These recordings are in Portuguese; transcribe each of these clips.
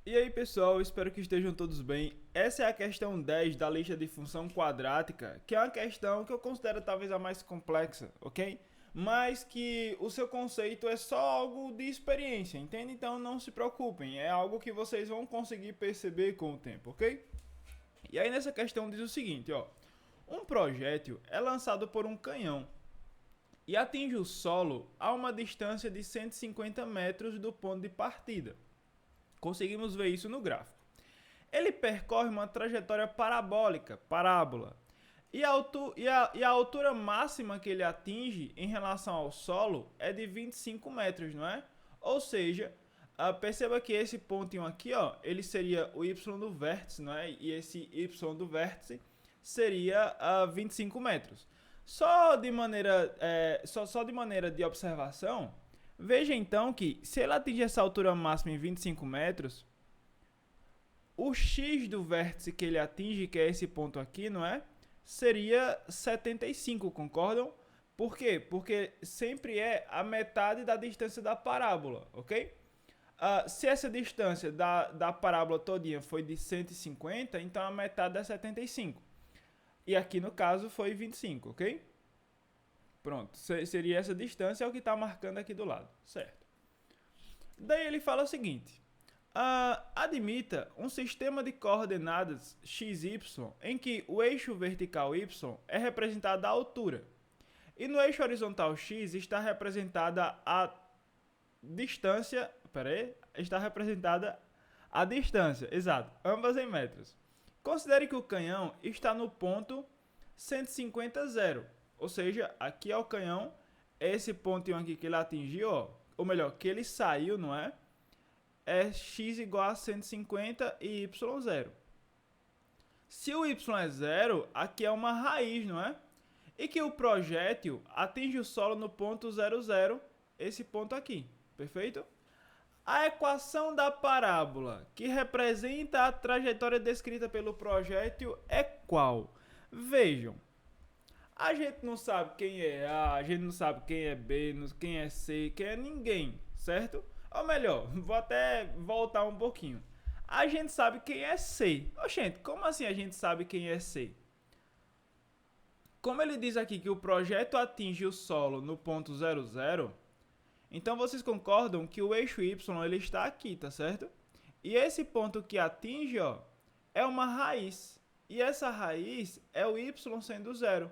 E aí pessoal, espero que estejam todos bem. Essa é a questão 10 da lista de função quadrática, que é uma questão que eu considero talvez a mais complexa, ok? Mas que o seu conceito é só algo de experiência, entende? Então não se preocupem, é algo que vocês vão conseguir perceber com o tempo, ok? E aí nessa questão diz o seguinte, ó. Um projétil é lançado por um canhão e atinge o solo a uma distância de 150 metros do ponto de partida. Conseguimos ver isso no gráfico. Ele percorre uma trajetória parabólica, parábola, e a altura máxima que ele atinge em relação ao solo é de 25 metros, não é? Ou seja, perceba que esse pontinho aqui, ó, ele seria o y do vértice, não é? E esse y do vértice seria 25 metros. Só de maneira de observação, veja então que se ele atingir essa altura máxima em 25 metros, o x do vértice que ele atinge, que é esse ponto aqui, não é? Seria 75, concordam? Por quê? Porque sempre é a metade da distância da parábola, ok? Se essa distância da parábola todinha foi de 150, então a metade é 75. E aqui no caso foi 25, ok? Pronto, seria essa distância, é o que está marcando aqui do lado, certo? Daí ele fala o seguinte: admita um sistema de coordenadas xy em que o eixo vertical y é representado a altura e no eixo horizontal x está representada a distância, exato, ambas em metros. Considere que o canhão está no ponto 150, 0, ou seja, aqui é o canhão, esse pontinho aqui que ele atingiu, ó, ou melhor, que ele saiu, não é? É x igual a 150 e y 0. Se o y é 0, aqui é uma raiz, não é? E que o projétil atinge o solo no ponto 0, 0, esse ponto aqui, perfeito? A equação da parábola que representa a trajetória descrita pelo projétil é qual? Vejam, a gente não sabe quem é A, a gente não sabe quem é B, quem é C, quem é ninguém, certo? Ou melhor, vou até voltar um pouquinho. A gente sabe quem é C. Oxente, como assim a gente sabe quem é C? Como ele diz aqui que o projeto atinge o solo no ponto 0, 0, então vocês concordam que o eixo Y ele está aqui, tá certo? E esse ponto que atinge, ó, é uma raiz. E essa raiz é o Y sendo 0.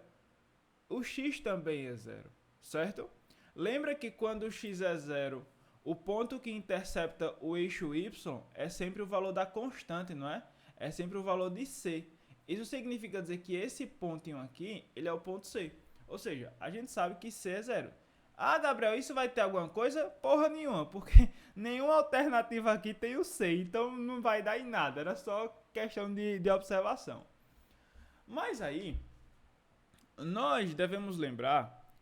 O X também é 0, certo? Lembra que quando o X é 0, o ponto que intercepta o eixo Y é sempre o valor da constante, não é? É sempre o valor de C. Isso significa dizer que esse pontinho aqui, ele é o ponto C. Ou seja, a gente sabe que C é 0. Ah, Gabriel, isso vai ter alguma coisa? Porra nenhuma, porque nenhuma alternativa aqui tem o C, então não vai dar em nada, era só questão de observação. Mas aí, nós devemos lembrar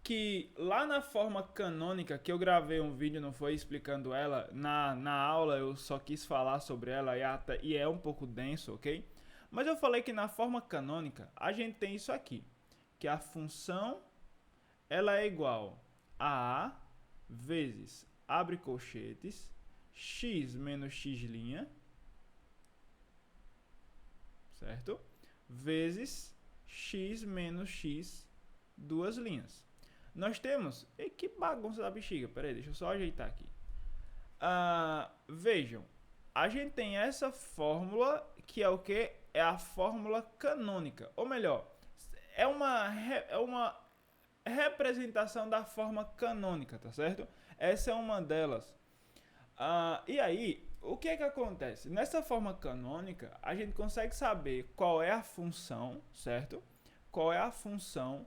que lá na forma canônica, que eu gravei um vídeo, não foi explicando ela, na aula eu só quis falar sobre ela e é um pouco denso, ok? Mas eu falei que na forma canônica a gente tem isso aqui, que a função ela é igual a A vezes, abre colchetes, x menos x', certo? Vezes x menos x, duas linhas. Nós temos... E que bagunça da bexiga, peraí, deixa eu só ajeitar aqui. Vejam, a gente tem essa fórmula que é o que? É a fórmula canônica, ou melhor, é uma representação da forma canônica, tá certo? Essa é uma delas. E aí, o que é que acontece? Nessa forma canônica, a gente consegue saber qual é a função, certo? Qual é a função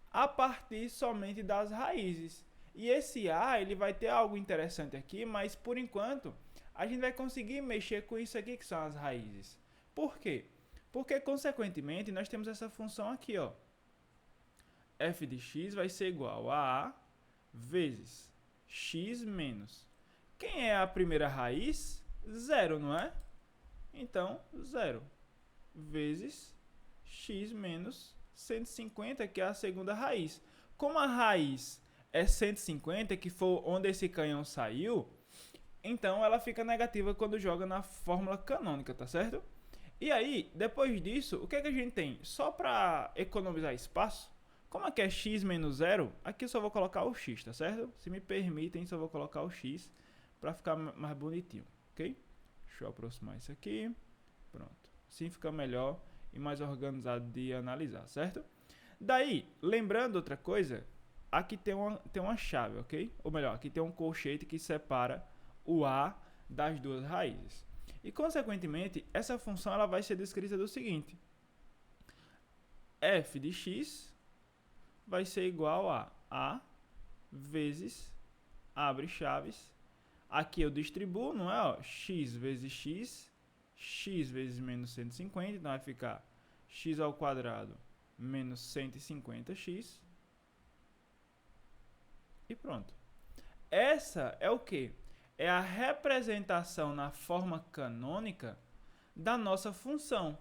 a partir somente das raízes. E esse A, ele vai ter algo interessante aqui, mas por enquanto, a gente vai conseguir mexer com isso aqui que são as raízes. Por quê? Porque, consequentemente, nós temos essa função aqui, ó. F de x vai ser igual a vezes x menos. Quem é a primeira raiz? 0, não é? Então, 0 vezes x menos 150, que é a segunda raiz. Como a raiz é 150, que foi onde esse canhão saiu, então ela fica negativa quando joga na fórmula canônica, tá certo? E aí, depois disso, o que é que a gente tem? Só para economizar espaço, como aqui é x menos zero, aqui eu só vou colocar o x, tá certo? Se me permitem, só vou colocar o x para ficar mais bonitinho, ok? Deixa eu aproximar isso aqui, pronto. Assim fica melhor e mais organizado de analisar, certo? Daí, lembrando outra coisa, aqui tem uma chave, ok? Ou melhor, aqui tem um colchete que separa o a das duas raízes. E, consequentemente, essa função ela vai ser descrita do seguinte. F de x vai ser igual a vezes, abre chaves. Aqui eu distribuo, não é? Ó, x vezes x, x vezes menos 150, então vai ficar x ao quadrado menos 150x. E pronto. Essa é o quê? É a representação na forma canônica da nossa função.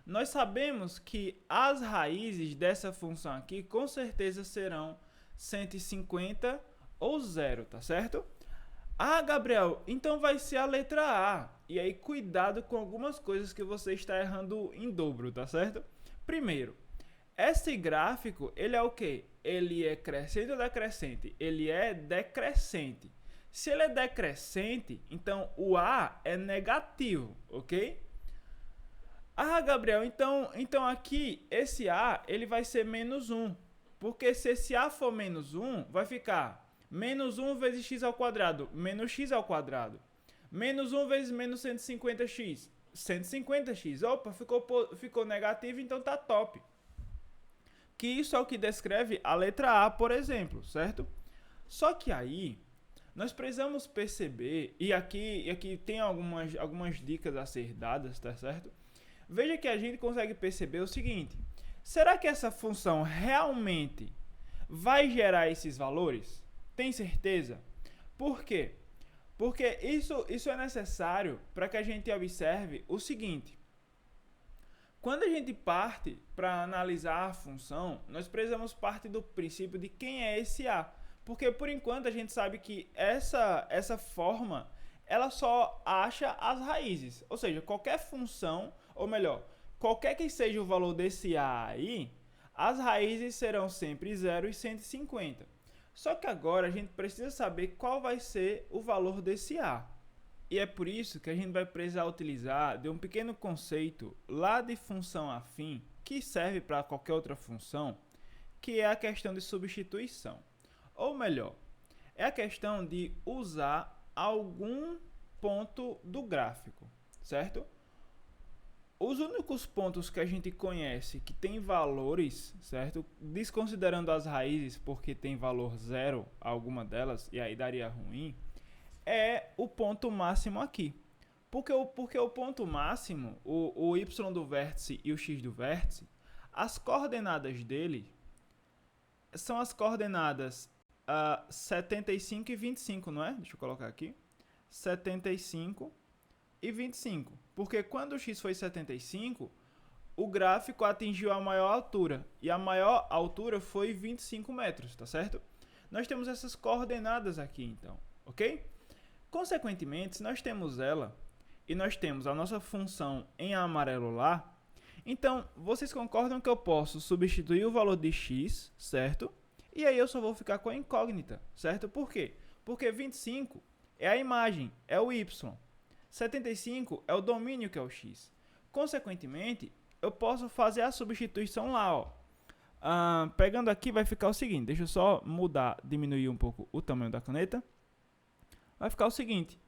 Nós sabemos que as raízes dessa função aqui com certeza serão 150 ou 0, tá certo? Ah, Gabriel, então vai ser a letra A. E aí, cuidado com algumas coisas que você está errando em dobro, tá certo? Primeiro, esse gráfico, ele é o quê? Ele é crescente ou decrescente? Ele é decrescente. Se ele é decrescente, então o A é negativo, ok? Ah, Gabriel, então aqui, esse A, ele vai ser menos 1. Porque se esse A for menos 1, vai ficar menos 1 vezes x ao quadrado, menos x ao quadrado. Menos 1 vezes menos 150x, 150x. Opa, ficou negativo, então tá top. Que isso é o que descreve a letra A, por exemplo, certo? Só que aí, nós precisamos perceber, e aqui tem algumas dicas a ser dadas, tá certo? Veja que a gente consegue perceber o seguinte, será que essa função realmente vai gerar esses valores? Tem certeza? Por quê? Porque isso é necessário para que a gente observe o seguinte. Quando a gente parte para analisar a função, nós precisamos partir do princípio de quem é esse A. Porque, por enquanto, a gente sabe que essa forma, ela só acha as raízes. Ou seja, qualquer função, ou melhor, qualquer que seja o valor desse A aí, as raízes serão sempre 0 e 150. Só que agora a gente precisa saber qual vai ser o valor desse A. E é por isso que a gente vai precisar utilizar de um pequeno conceito lá de função afim, que serve para qualquer outra função, que é a questão de substituição. Ou melhor, é a questão de usar algum ponto do gráfico, certo? Os únicos pontos que a gente conhece que tem valores, certo? Desconsiderando as raízes, porque tem valor 0 alguma delas, e aí daria ruim, é o ponto máximo aqui. Porque o ponto máximo, o y do vértice e o x do vértice, as coordenadas dele são as coordenadas 75 e 25, não é? Deixa eu colocar aqui. 75 e 25. Porque quando o x foi 75, o gráfico atingiu a maior altura. E a maior altura foi 25 metros, tá certo? Nós temos essas coordenadas aqui, então, ok? Consequentemente, se nós temos ela e nós temos a nossa função em amarelo lá, então vocês concordam que eu posso substituir o valor de x, certo? E aí eu só vou ficar com a incógnita, certo? Por quê? Porque 25 é a imagem, é o y. 75 é o domínio, que é o x. Consequentemente, eu posso fazer a substituição lá, ó. Pegando aqui vai ficar o seguinte, deixa eu só diminuir um pouco o tamanho da caneta. Vai ficar o seguinte,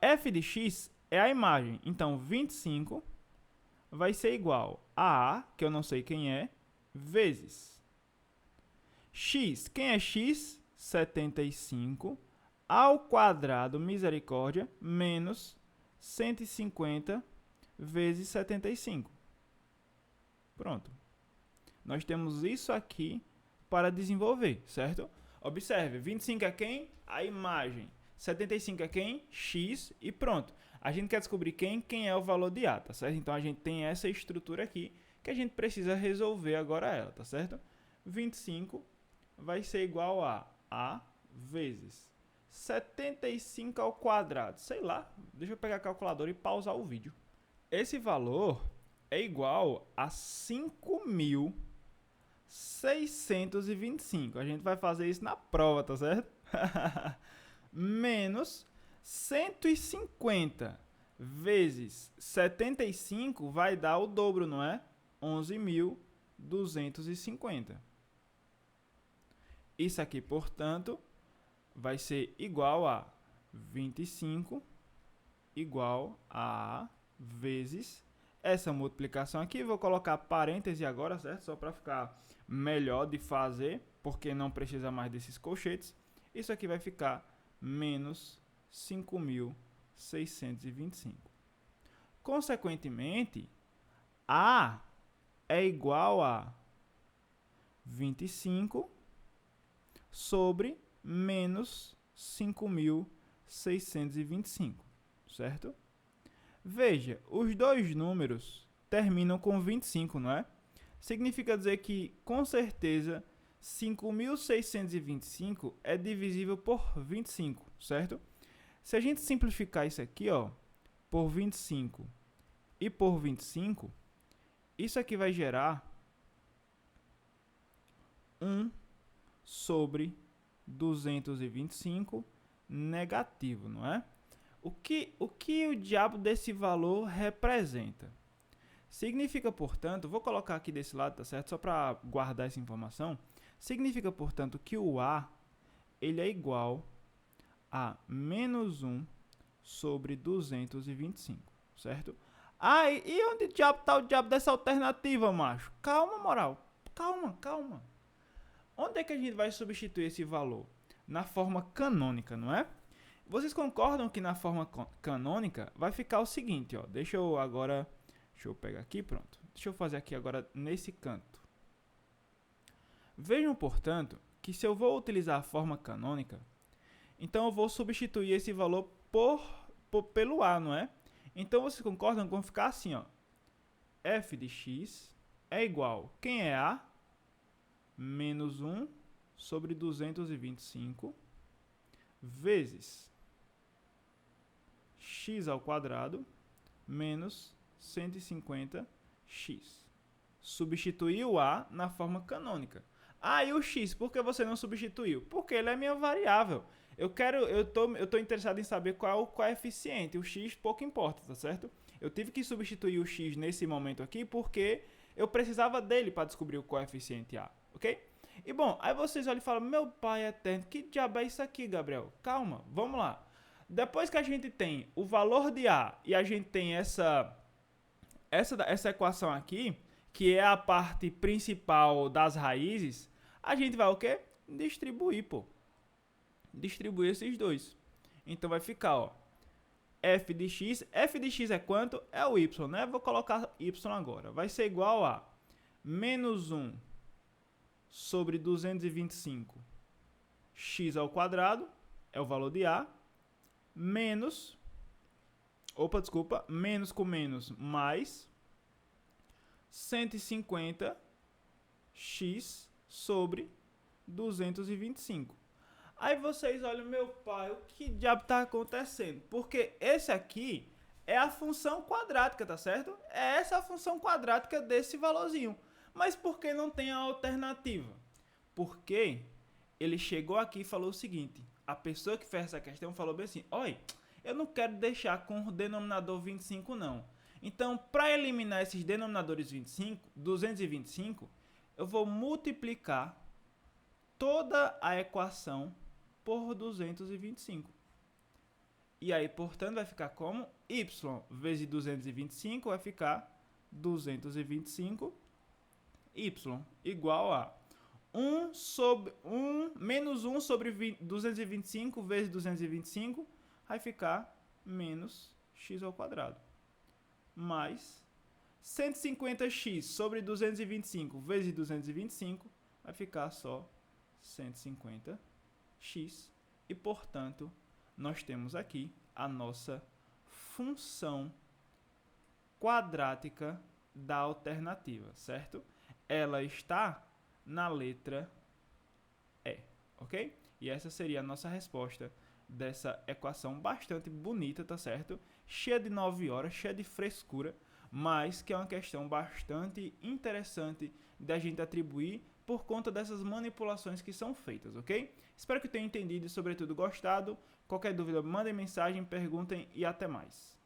f de x é a imagem, então 25 vai ser igual a A, que eu não sei quem é, vezes x, quem é x? 75 ao quadrado, misericórdia, menos 150 vezes 75. Pronto. Nós temos isso aqui para desenvolver, certo? Observe, 25 é quem? A imagem. 75 é quem? X e pronto. A gente quer descobrir quem é o valor de A, tá certo? Então, a gente tem essa estrutura aqui que a gente precisa resolver agora ela, tá certo? 25 vai ser igual a vezes 75 ao quadrado. Sei lá, deixa eu pegar a calculadora e pausar o vídeo. Esse valor é igual a 5.625. A gente vai fazer isso na prova, tá certo? Menos 150 vezes 75 vai dar o dobro, não é? 11.250. Isso aqui, portanto, vai ser igual a 25 igual a vezes essa multiplicação aqui. Vou colocar parêntese agora, certo? Só para ficar melhor de fazer, porque não precisa mais desses colchetes. Isso aqui vai ficar menos 5.625. Consequentemente, A é igual a 25 sobre menos 5.625, certo? Veja, os dois números terminam com 25, não é? Significa dizer que, com certeza, 5.625 é divisível por 25, certo? Se a gente simplificar isso aqui, ó, por 25 e por 25, isso aqui vai gerar 1 sobre 225 negativo, não é? O que o diabo desse valor representa? Significa, portanto, vou colocar aqui desse lado, tá certo? Só para guardar essa informação. Significa, portanto, que o A ele é igual a menos 1 sobre 225, certo? Ah, e onde diabo está o diabo dessa alternativa, macho? Calma, moral. Calma. Onde é que a gente vai substituir esse valor? Na forma canônica, não é? Vocês concordam que na forma canônica vai ficar o seguinte, ó. Deixa eu pegar aqui, pronto. Deixa eu fazer aqui agora nesse canto. Vejam, portanto, que se eu vou utilizar a forma canônica, então eu vou substituir esse valor pelo A, não é? Então vocês concordam que vão ficar assim, ó. F de x é igual, quem é A? Menos 1 sobre 225 vezes x ao quadrado menos 150x. Substituir o A na forma canônica. Ah, e o x, por que você não substituiu? Porque ele é minha variável. Eu tô interessado em saber qual é o coeficiente. O x pouco importa, tá certo? Eu tive que substituir o x nesse momento aqui porque eu precisava dele para descobrir o coeficiente A, ok? E bom, aí vocês olham e falam, meu pai eterno, que diabo é isso aqui, Gabriel? Calma, vamos lá. Depois que a gente tem o valor de A e a gente tem essa equação aqui, que é a parte principal das raízes, a gente vai o quê? Distribuir, pô. Distribuir esses dois. Então vai ficar, ó, f de x é quanto? É o y, né? Vou colocar y agora. Vai ser igual a menos 1 sobre 225 x ao quadrado, é o valor de A, menos com menos, mais 150x sobre 225. Aí vocês olham, meu pai, o que diabo está acontecendo? Porque esse aqui é a função quadrática, tá certo? É essa a função quadrática desse valorzinho. Mas por que não tem a alternativa? Porque ele chegou aqui e falou o seguinte, a pessoa que fez essa questão falou bem assim, olha, eu não quero deixar com o denominador 25 não. Então, para eliminar esses denominadores 225, eu vou multiplicar toda a equação por 225. E aí, portanto, vai ficar como? Y vezes 225 vai ficar 225y igual a menos 1 sobre 225 vezes 225 vai ficar menos x ao quadrado. Mais 150x sobre 225 vezes 225 vai ficar só 150x. E, portanto, nós temos aqui a nossa função quadrática da alternativa, certo? Ela está na letra E, ok? E essa seria a nossa resposta dessa equação bastante bonita, tá certo? Cheia de 9 horas, cheia de frescura, mas que é uma questão bastante interessante da gente atribuir por conta dessas manipulações que são feitas, ok? Espero que tenham entendido e, sobretudo, gostado. Qualquer dúvida, mandem mensagem, perguntem e até mais.